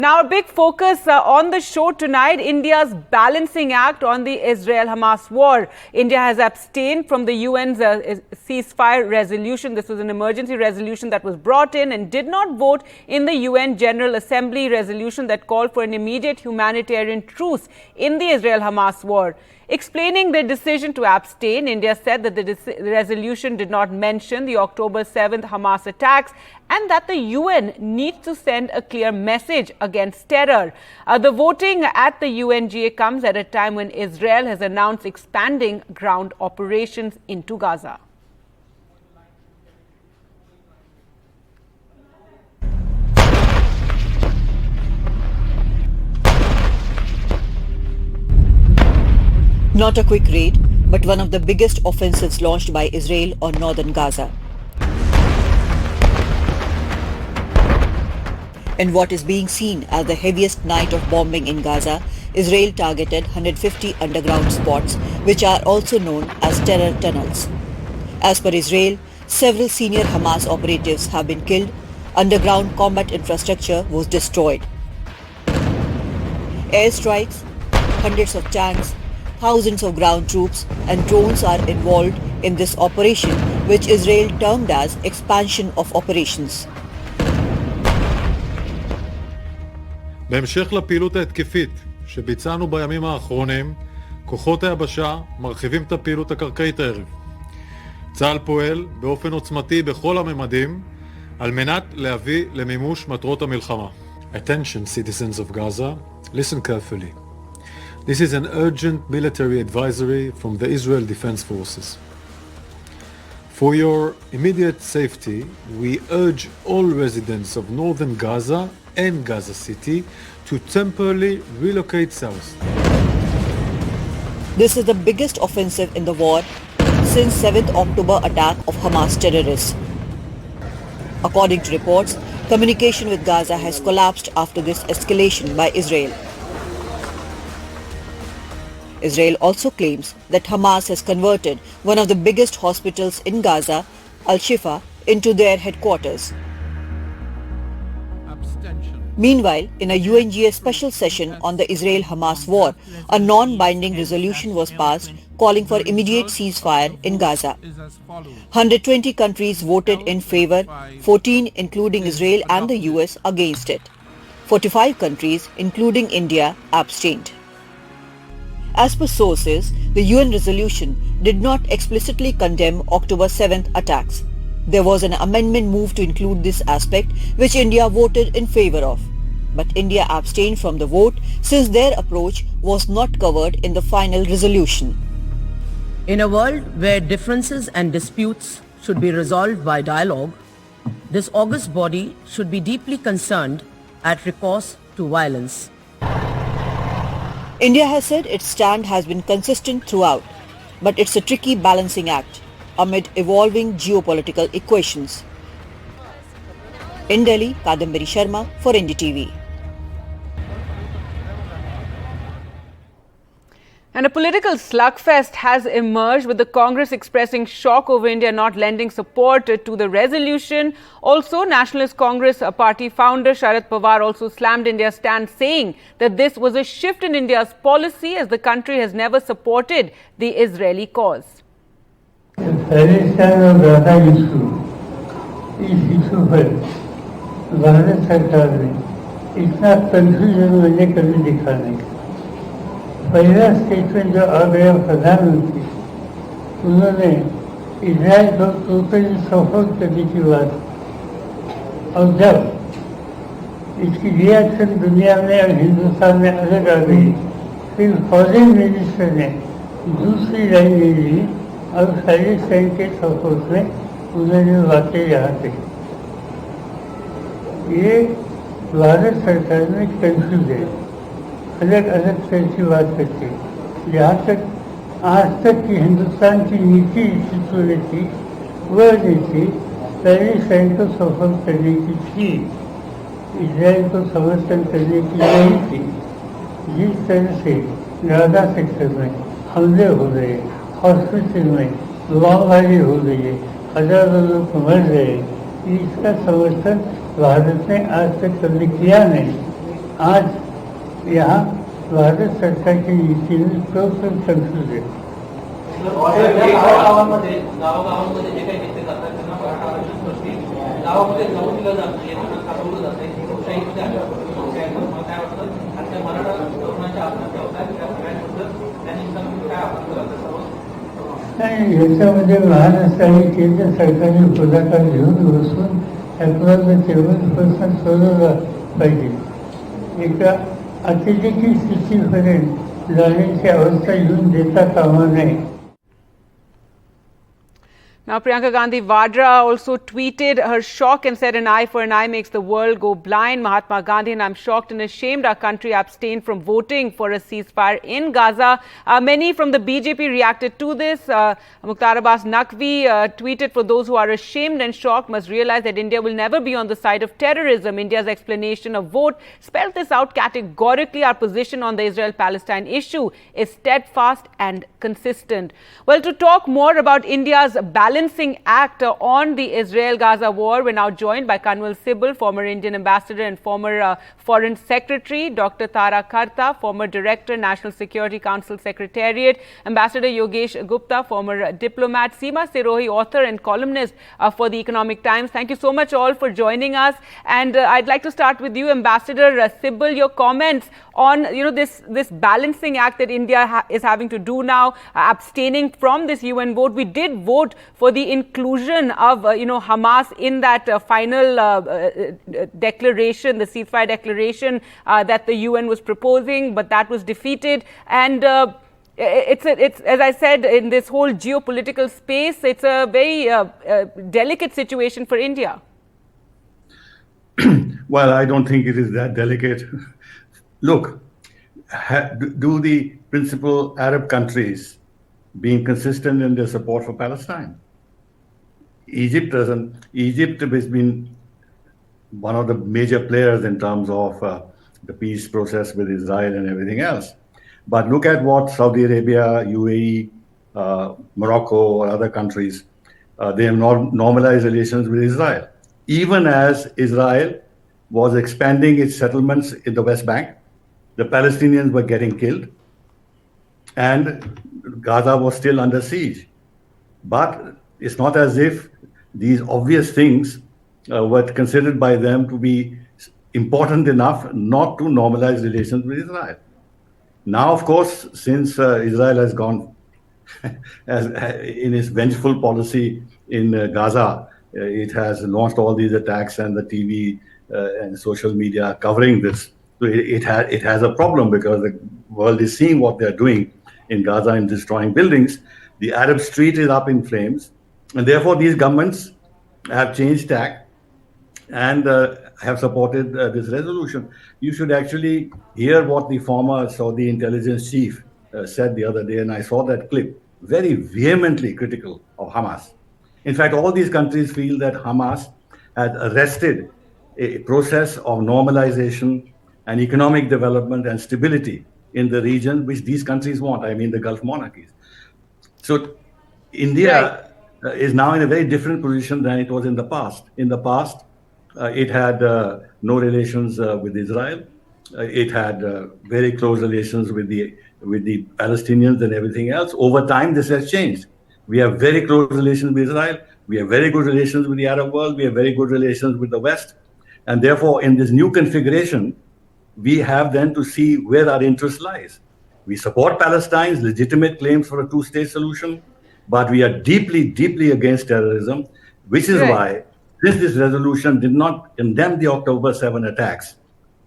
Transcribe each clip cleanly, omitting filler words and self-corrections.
Now, a big focus on the show tonight, India's balancing act on the Israel-Hamas war. India has abstained from the UN's ceasefire resolution. This was an emergency resolution that was brought in and did not vote in the UN General Assembly resolution that called for an immediate humanitarian truce in the Israel-Hamas war. Explaining their decision to abstain, India said that the resolution did not mention the October 7th Hamas attacks and that the UN needs to send a clear message against terror. The voting at the UNGA comes at a time when Israel has announced expanding ground operations into Gaza. Not a quick raid, but one of the biggest offensives launched by Israel on northern Gaza. In what is being seen as the heaviest night of bombing in Gaza, Israel targeted 150 underground spots, which are also known as terror tunnels. As per Israel, several senior Hamas operatives have been killed. Underground combat infrastructure was destroyed. Airstrikes, hundreds of tanks, thousands of ground troops and drones are involved in this operation, which Israel termed as expansion of operations. בהמשך לפעילות ההתקפית שביצענו בימים האחרונים, כוחות היבשה מרחיבים את הפעילות הקרקעית הערב. צה"ל פועל באופן עוצמתי בכל הממדים על מנת להביא למימוש מטרות המלחמה. Attention, citizens of Gaza, listen carefully. This is an urgent military advisory from the Israel Defense Forces. For your immediate safety, we urge all residents of northern Gaza and Gaza City to temporarily relocate south. This is the biggest offensive in the war since 7th October attack of Hamas terrorists. According to reports, communication with Gaza has collapsed after this escalation by Israel. Israel also claims that Hamas has converted one of the biggest hospitals in Gaza, Al-Shifa, into their headquarters. Meanwhile, in a UNGA special session on the Israel-Hamas war, a non-binding resolution was passed calling for immediate ceasefire in Gaza. 120 countries voted in favor, 14 including Israel and the US against it. 45 countries, including India, abstained. As per sources, the UN resolution did not explicitly condemn October 7th attacks. There was an amendment moved to include this aspect, which India voted in favor of. But India abstained from the vote since their approach was not covered in the final resolution. In a world where differences and disputes should be resolved by dialogue, this august body should be deeply concerned at recourse to violence. India has said its stand has been consistent throughout, but it's a tricky balancing act amid evolving geopolitical equations. In Delhi, Kadambari Sharma for NDTV. And a political slugfest has emerged, with the Congress expressing shock over India not lending support to the resolution. Also, Nationalist Congress Party founder Sharad Pawar also slammed India's stand, saying that this was a shift in India's policy as the country has never supported the Israeli cause. The Palestine और Gaza इस issue पर भारत सरकार ने इतना confusion मैंने कभी दिखा नहीं। पहला स्टेटमेंट जो आ गया प्रधानमंत्री, उन्होंने इजराइल को टोटली सपोर्ट करने की बात, और जब इसकी रिएक्शन दुनिया में और हिंदुस्तान में अलग आ गई, फिर फॉरेन मिनिस्टर ने दूसरी लाइन ले ली और पैलेस्टाइन के सपोर्ट में उन्होंने बातें यहाँ कही। ये भारत सरकार में कंफ्यूज है, अलग अलग तरह की बात करते हैं। जहाँ तक आज तक की हिंदुस्तान की नीति सिचुएशन थी, वह नीति पैलेस्टाइन को सपोर्ट करने की थी, इजराइल को समर्थन करने की नहीं थी। जिस तरह से गाजा सेक्टर में हमले हो रहे, हॉस्पिटल में बमबारी हो रही है, हजारों लोग मर रहे हैं, इसका समर्थन भारत ने आज तक कभी किया नहीं। आज यहाँ भारत सरकार की नीति में टोटल कंफ्यूज है. गावागावांमध्ये जे काही नेते जातात त्यांना मराठा आरक्षण प्रश्नी गावामध्ये जाऊन दिलं जातं, येताना थांबवलं जातं. लोकशाहीमध्ये आल्यावर काय वाटतं आणि त्या मराठा तरुणांच्या आत्महत्या होतात त्या सगळ्यांबद्दल त्यांनी काय आव्हान करतात? नाही, याच्यामध्ये महाराष्ट्र आणि केंद्र सरकारने पुढाकार घेऊन बसून ॲप्रोच टेबल सोडवला पाहिजे. एका अतिरेकी स्थितीपर्यंत जाण्याची अवस्था येऊन देता कामा नये. Now, Priyanka Gandhi Vadra also tweeted her shock and said, "An eye for an eye makes the world go blind. Mahatma Gandhi and I'm shocked and ashamed our country abstained from voting for a ceasefire in Gaza." Many from the BJP reacted to this. Mukhtar Abbas Naqvi tweeted, "For those who are ashamed and shocked must realize that India will never be on the side of terrorism. India's explanation of vote spelled this out categorically. Our position on the Israel-Palestine issue is steadfast and consistent." Well, to talk more about India's balancing act on the Israel-Gaza war, we're now joined by Kanwal Sibal, former Indian ambassador and former Foreign Secretary, Dr. Tara Karta, former Director, National Security Council Secretariat, Ambassador Yogesh Gupta, former diplomat, Seema Sirohi, author and columnist for the Economic Times. Thank you so much all for joining us. And I'd like to start with you, Ambassador Sibal, your comments on this balancing act that India is having to do now, abstaining from this UN vote. We did vote for the inclusion of Hamas in that final declaration, the ceasefire declaration that the UN was proposing, but that was defeated. And it's as I said, in this whole geopolitical space, it's a very delicate situation for India. Well, I don't think it is that delicate. Look, do the principal Arab countries being consistent in their support for Palestine? Egypt doesn't. Egypt has been one of the major players in terms of the peace process with Israel and everything else. But look at what Saudi Arabia, UAE, Morocco, or other countries, they have normalized relations with Israel. Even as Israel was expanding its settlements in the West Bank, the Palestinians were getting killed, and Gaza was still under siege. But it's not as if these obvious things were considered by them to be important enough not to normalize relations with Israel. Now, of course, since Israel has gone in its vengeful policy in Gaza, it has launched all these attacks, and the TV and social media are covering this. So it has a problem because the world is seeing what they're doing in Gaza and destroying buildings. The Arab street is up in flames, and therefore these governments have changed tack and have supported this resolution. You should actually hear what the former Saudi intelligence chief said the other day, and I saw that clip, very vehemently critical of Hamas. In fact, all these countries feel that Hamas has arrested a process of normalization and economic development and stability in the region, which these countries want. I mean, the Gulf monarchies. So India is now in a very different position than it was in the past. In the past, it had no relations with Israel. It had very close relations with the Palestinians and everything else. Over time, this has changed. We have very close relations with Israel. We have very good relations with the Arab world. We have very good relations with the West. And therefore, in this new configuration, we have then to see where our interest lies. We support Palestine's legitimate claims for a two-state solution, but we are deeply, deeply against terrorism, which is why, since this resolution did not condemn the October 7 attacks,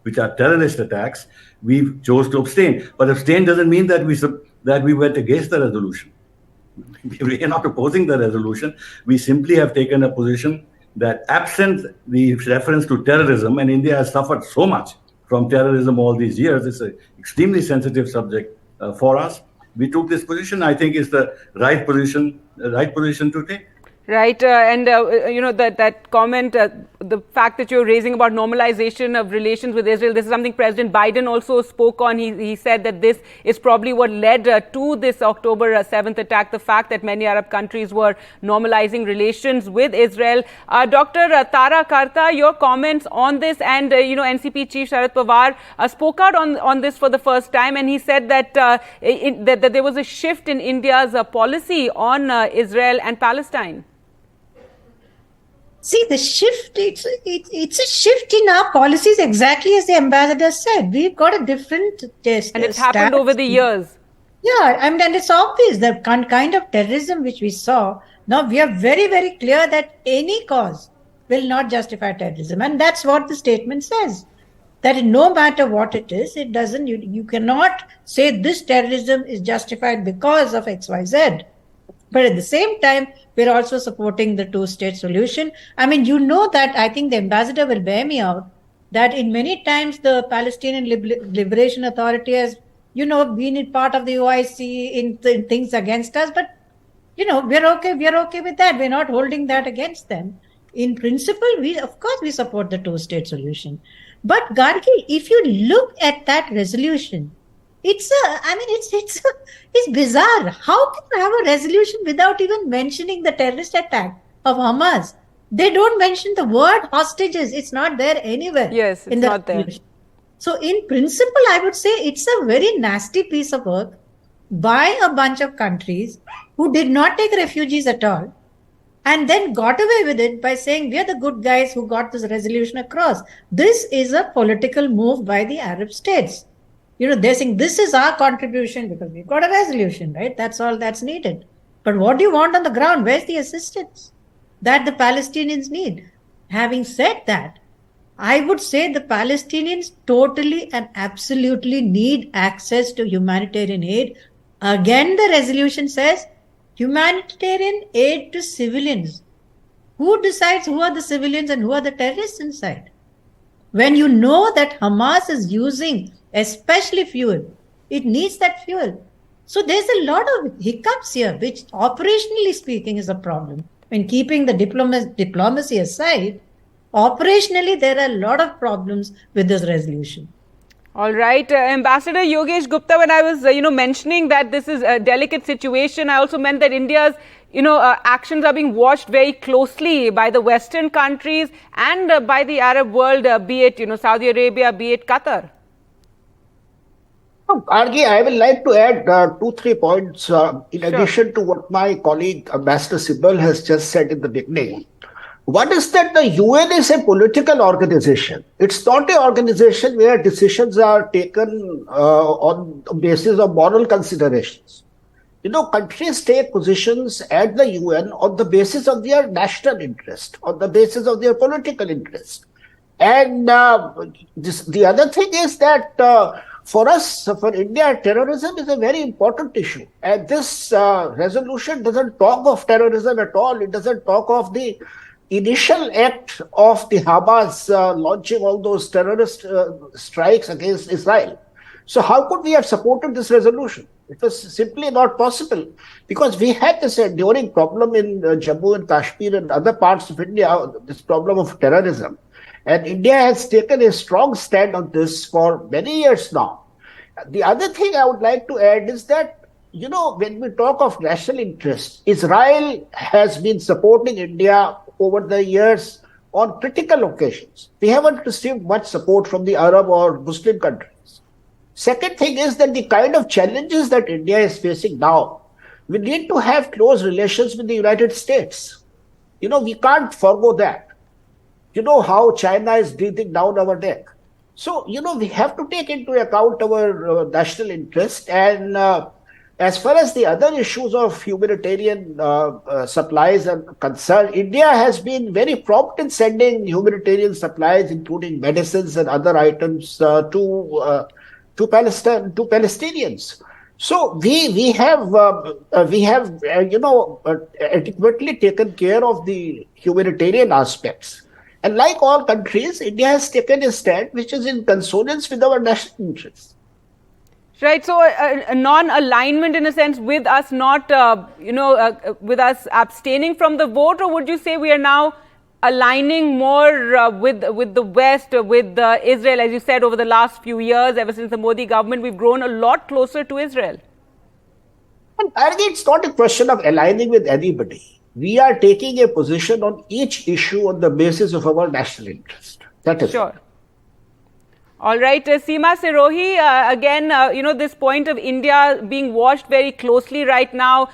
which are terrorist attacks, we chose to abstain. But abstain doesn't mean that we went against the resolution. We are not opposing the resolution. We simply have taken a position that, absent the reference to terrorism, and India has suffered so much from terrorism all these years, it's an extremely sensitive subject for us. We took this position. I think it's the right position to take. Right, you know that comment, the fact that you're raising about normalization of relations with Israel, this is something President Biden also spoke on. He said that this is probably what led to this October 7th attack, the fact that many Arab countries were normalizing relations with Israel. Dr. Tara Karta, your comments on this, and you know, NCP Chief Sharad Pawar spoke out on this for the first time, and he said that that there was a shift in India's policy on Israel and Palestine. See, the shift, it's a shift in our policies, exactly as the ambassador said. We've got a different test. And it's happened over the years. Yeah, I mean, and it's obvious the kind of terrorism which we saw. Now, we are very, very clear that any cause will not justify terrorism. And that's what the statement says. That no matter what it is, it doesn't, you cannot say this terrorism is justified because of XYZ. But at the same time, we're also supporting the two-state solution. I mean, you know that, I think the ambassador will bear me out, that in many times the Palestinian Liberation Authority has, you know, been in part of the OIC in things against us. But, you know, we're okay with that. We're not holding that against them. In principle, of course, we support the two-state solution. But Gargi, if you look at that resolution, it's bizarre. How can you have a resolution without even mentioning the terrorist attack of Hamas? They don't mention the word hostages. It's not there anywhere. Yes, it's not there. So in principle, I would say it's a very nasty piece of work by a bunch of countries who did not take refugees at all and then got away with it by saying we are the good guys who got this resolution across. This is a political move by the Arab states. You know, they're saying this is our contribution because we've got a resolution, right? That's all that's needed. But what do you want on the ground? Where's the assistance that the Palestinians need? Having said that, I would say the Palestinians totally and absolutely need access to humanitarian aid. Again, the resolution says humanitarian aid to civilians. Who decides who are the civilians and who are the terrorists inside? When you know that Hamas is using especially fuel, it needs that fuel. So there's a lot of hiccups here, which operationally speaking is a problem. When keeping the diplomacy aside, operationally there are a lot of problems with this resolution. All right, Ambassador Yogesh Gupta, when I was mentioning that this is a delicate situation, I also meant that India's actions are being watched very closely by the Western countries and by the Arab world, be it Saudi Arabia, be it Qatar. Argi, I would like to add 2-3 points in addition to what my colleague Ambassador Sibal has just said in the beginning. One is that the UN is a political organization. It's not an organization where decisions are taken on the basis of moral considerations. Countries take positions at the UN on the basis of their national interest, on the basis of their political interest. And the other thing is that for us, for India, terrorism is a very important issue. And this resolution doesn't talk of terrorism at all. It doesn't talk of the initial act of the Hamas launching all those terrorist strikes against Israel. So how could we have supported this resolution? It was simply not possible because we had this enduring problem in Jammu and Kashmir and other parts of India, this problem of terrorism. And India has taken a strong stand on this for many years now. The other thing I would like to add is that, when we talk of national interest, Israel has been supporting India over the years on critical occasions. We haven't received much support from the Arab or Muslim countries. Second thing is that the kind of challenges that India is facing now, we need to have close relations with the United States. We can't forgo that. How China is breathing down our neck. So, we have to take into account our national interest. And as far as the other issues of humanitarian supplies are concerned, India has been very prompt in sending humanitarian supplies, including medicines and other items to Palestinians. So we have adequately taken care of the humanitarian aspects. And like all countries, India has taken a stand which is in consonance with our national interests. Right, so a non-alignment in a sense with us not, with us abstaining from the vote, or would you say we are now aligning more with the West, with Israel? As you said, over the last few years, ever since the Modi government, we've grown a lot closer to Israel. I think it's not a question of aligning with anybody. We are taking a position on each issue on the basis of our national interest. That is sure. All right, Seema Sirohi, again, this point of India being watched very closely right now,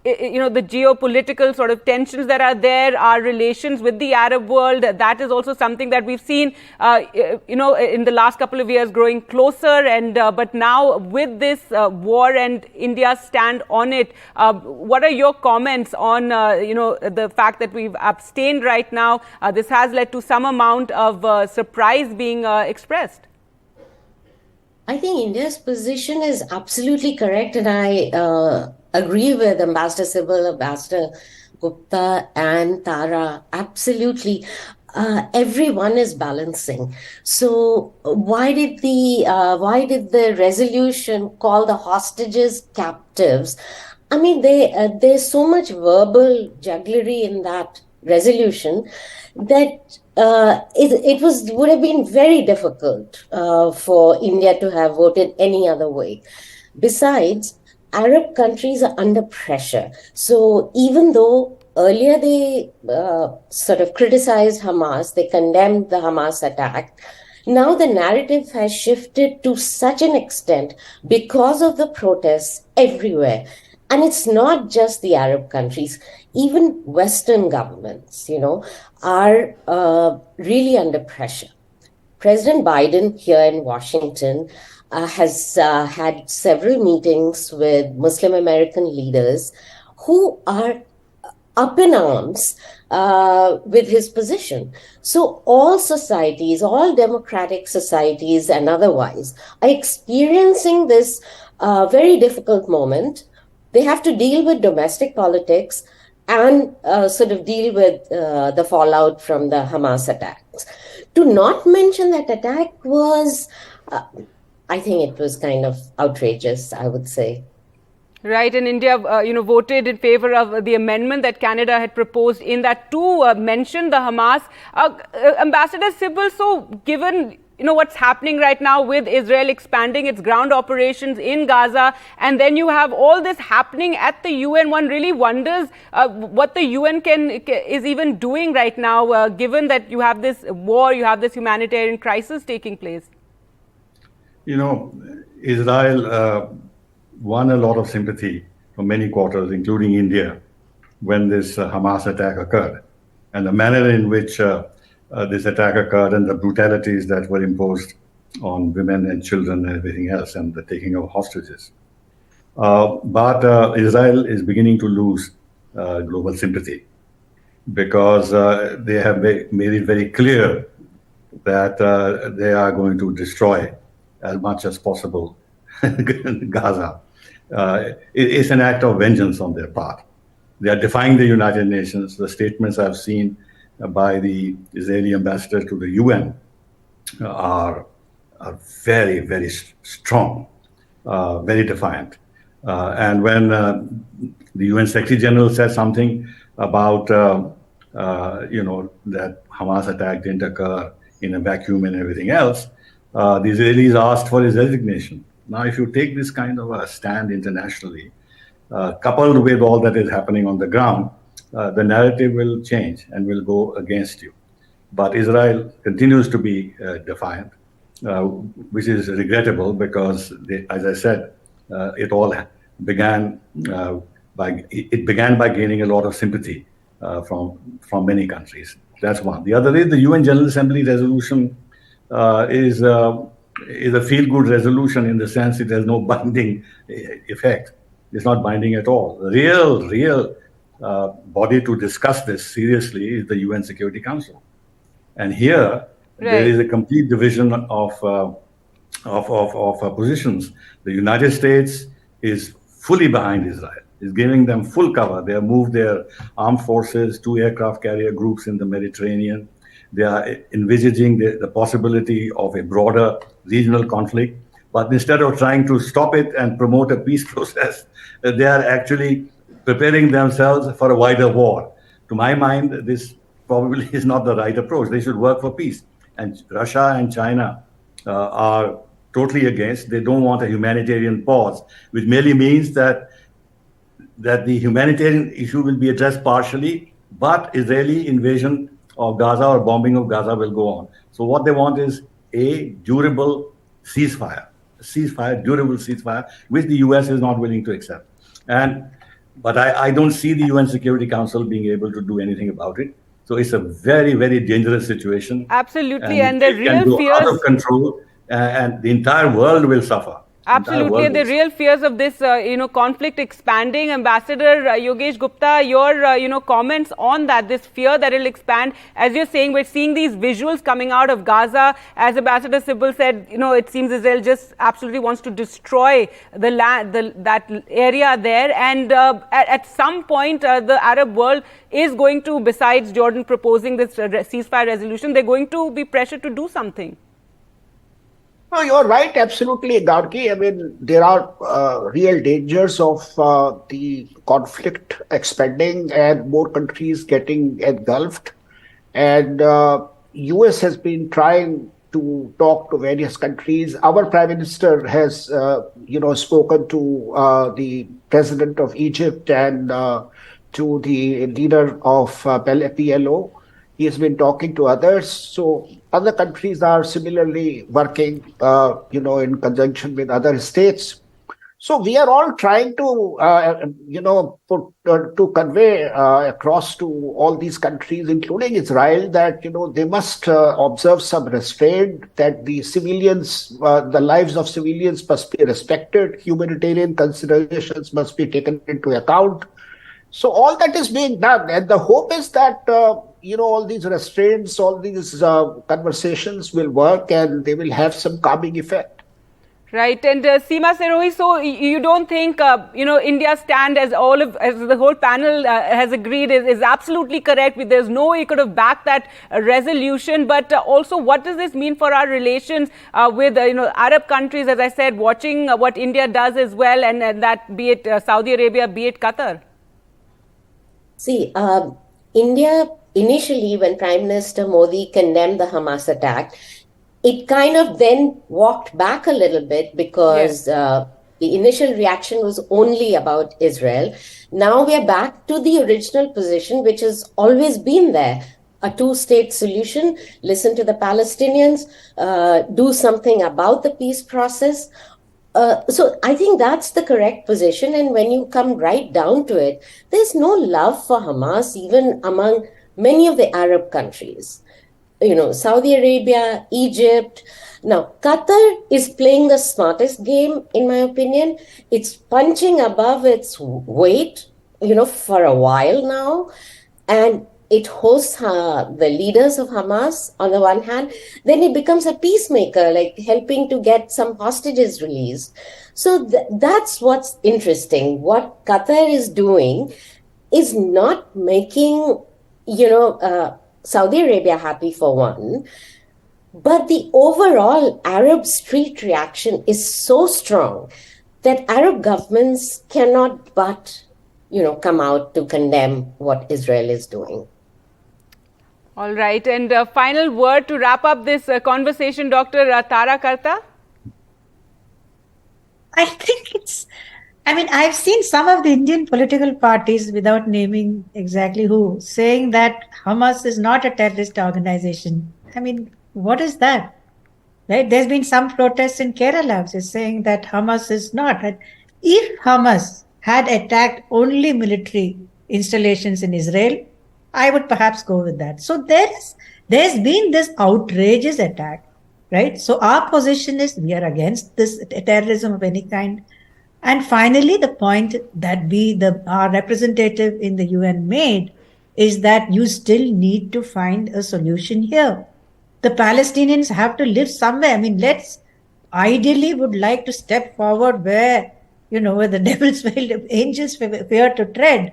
the geopolitical sort of tensions that are there, our relations with the Arab world, that is also something that we've seen, in the last couple of years growing closer. And but now with this war and India's stand on it, what are your comments on, the fact that we've abstained right now? This has led to some amount of surprise being expressed. I think India's position is absolutely correct, and I agree with Ambassador Sibal, Ambassador Gupta, and Tara. Absolutely, everyone is balancing. So why did the resolution call the hostages captives? I mean, there's so much verbal jugglery in that resolution that it would have been very difficult for India to have voted any other way. Besides, Arab countries are under pressure. So even though earlier they sort of criticized Hamas, they condemned the Hamas attack, now the narrative has shifted to such an extent because of the protests everywhere. And it's not just the Arab countries, even Western governments, are really under pressure. President Biden here in Washington has had several meetings with Muslim American leaders who are up in arms with his position. So all societies, all democratic societies and otherwise, are experiencing this very difficult moment. They have to deal with domestic politics and sort of deal with the fallout from the Hamas attacks. To not mention that attack was, I think it was kind of outrageous, I would say. Right, and India, voted in favor of the amendment that Canada had proposed in that to mention the Hamas. Ambassador Sibal, so given what's happening right now with Israel expanding its ground operations in Gaza, and then you have all this happening at the UN, one really wonders what the UN is even doing right now, given that you have this war, you have this humanitarian crisis taking place. Israel won a lot of sympathy from many quarters, including India, when this Hamas attack occurred. And the manner in which this attack occurred and the brutalities that were imposed on women and children and everything else, and the taking of hostages. But Israel is beginning to lose global sympathy because they have made it very clear that they are going to destroy as much as possible Gaza. It's an act of vengeance on their part. They are defying the United Nations. The statements I've seen by the Israeli ambassador to the UN are very, very strong, very defiant. And when the UN Secretary General said something about, that Hamas attack didn't occur in a vacuum and everything else, the Israelis asked for his resignation. Now, if you take this kind of a stand internationally, coupled with all that is happening on the ground, the narrative will change and will go against you. But Israel continues to be defiant, which is regrettable because, as I said, it all began by gaining a lot of sympathy from many countries. That's one. The other is the UN General Assembly resolution is a feel-good resolution in the sense it has no binding effect. It's not binding at all. The real body to discuss this seriously is the UN Security Council. And here, there is a complete division of positions. The United States is fully behind Israel, is giving them full cover. They have moved their armed forces, 2 aircraft carrier groups in the Mediterranean. They are envisaging the possibility of a broader regional conflict. But instead of trying to stop it and promote a peace process, they are actually preparing themselves for a wider war. To my mind, this probably is not the right approach. They should work for peace. And Russia and China are totally against. They don't want a humanitarian pause, which merely means that the humanitarian issue will be addressed partially, but Israeli invasion of Gaza or bombing of Gaza will go on. So what they want is a durable ceasefire, durable ceasefire, which the US is not willing to accept. But I don't see the UN Security Council being able to do anything about it. So it's a very, very dangerous situation. Absolutely, and the real can go fears out of control, and the entire world will suffer. Absolutely, and the real fears of this, conflict expanding. Ambassador Yogesh Gupta, your, comments on that, this fear that it will expand. As you're saying, we're seeing these visuals coming out of Gaza. As Ambassador Sybil said, it seems Israel just absolutely wants to destroy the land, that area there. And at some point, the Arab world is going to, besides Jordan proposing this ceasefire resolution, they're going to be pressured to do something. No, you're right, absolutely, Gargi. I mean, there are real dangers of the conflict expanding and more countries getting engulfed. And US has been trying to talk to various countries. Our Prime Minister has, spoken to the President of Egypt and to the leader of PLO. He has been talking to others. So other countries are similarly working, in conjunction with other states. So we are all trying to, to convey across to all these countries, including Israel, that, they must observe some restraint, that the civilians, the lives of civilians must be respected, humanitarian considerations must be taken into account. So all that is being done. And the hope is that, all these restraints, all these conversations will work and they will have some calming effect. Right. And Seema Serohi, so you don't think, India's stand, as the whole panel has agreed, is absolutely correct. There's no way you could have backed that resolution. But also, what does this mean for our relations with, Arab countries, as I said, watching what India does as well, and that be it Saudi Arabia, be it Qatar? See, India, initially, when Prime Minister Modi condemned the Hamas attack, it kind of then walked back a little bit because the initial reaction was only about Israel. Now we are back to the original position, which has always been there. A two-state solution, listen to the Palestinians, do something about the peace process. So I think that's the correct position. And when you come right down to it, there's no love for Hamas, even among many of the Arab countries. Saudi Arabia, Egypt. Now, Qatar is playing the smartest game, in my opinion. It's punching above its weight, for a while now. And it hosts the leaders of Hamas on the one hand, then it becomes a peacemaker, like helping to get some hostages released. So that's what's interesting. What Qatar is doing is not making, Saudi Arabia happy for one, but the overall Arab street reaction is so strong that Arab governments cannot but, come out to condemn what Israel is doing. All right. And final word to wrap up this conversation, Dr. Tara Karta? I think I've seen some of the Indian political parties, without naming exactly who, saying that Hamas is not a terrorist organization. What is that? Right? There's been some protests in Kerala which is saying that Hamas is not. And if Hamas had attacked only military installations in Israel, I would perhaps go with that. So there's been this outrageous attack, right? So our position is we are against this terrorism of any kind. And finally, the point that our representative in the UN made is that you still need to find a solution here. The Palestinians have to live somewhere. Ideally would like to step forward where the devil's failed, angels fear to tread,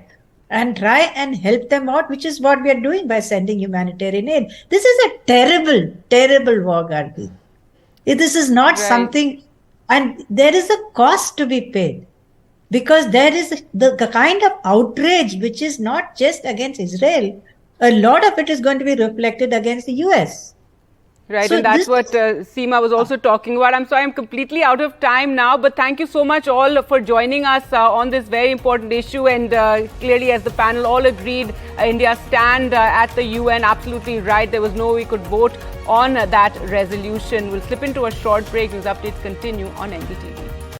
and try and help them out, which is what we are doing by sending humanitarian aid. This is a terrible, terrible war, Gargi. This is not something And there is a cost to be paid, because there is the kind of outrage which is not just against Israel. A lot of it is going to be reflected against the US. Right, So and that's this what Seema was also talking about. I'm sorry, I'm completely out of time now, but thank you so much all for joining us on this very important issue. And clearly, as the panel all agreed, India's stand at the UN, absolutely right. There was no way we could vote on that resolution. We'll slip into a short break. These updates continue on NDTV.